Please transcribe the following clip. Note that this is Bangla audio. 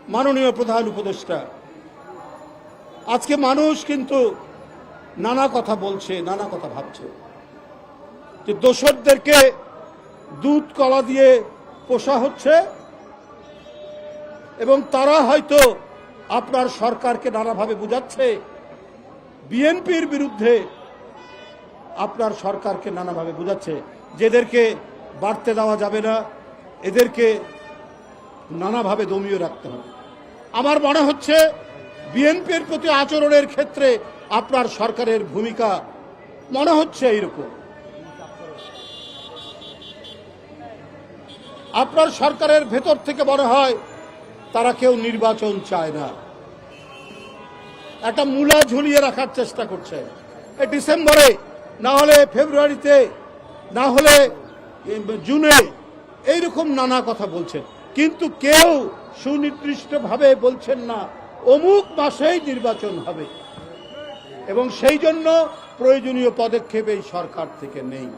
মাননীয় প্রধান উপদেষ্টা, আজকে মানুষ কিন্তু নানা কথা বলছে, নানা কথা ভাবছে যে দোসরদেরকে দুধ কলা দিয়ে পোষা হচ্ছে এবং তারা হয়তো আপনার সরকারকে নানাভাবে বুঝাচ্ছে, বিএনপির বিরুদ্ধে আপনার সরকারকে নানাভাবে বুঝাচ্ছে যে এদেরকে বাড়তে দেওয়া যাবে না, এদেরকে নানাভাবে দমিয়ে রাখতে হবে। আমার মনে হচ্ছে বিএনপির প্রতি আচরণের ক্ষেত্রে আপনার সরকারের ভূমিকা মনে হচ্ছে এইরকম। আপনার সরকারের ভেতর থেকে মনে হয় তারা কেউ নির্বাচন চায় না, একটা মূলা ঝুলিয়ে রাখার চেষ্টা করছে। এই ডিসেম্বরে, না হলে ফেব্রুয়ারিতে, না হলে জুনে, এইরকম নানা কথা বলছেন, কিন্তু কেউ সুনির্দিষ্টভাবে বলছেন না অমুক মাসেই নির্বাচন হবে এবং সেই জন্য প্রয়োজনীয় পদক্ষেপ এই সরকার থেকে নেই।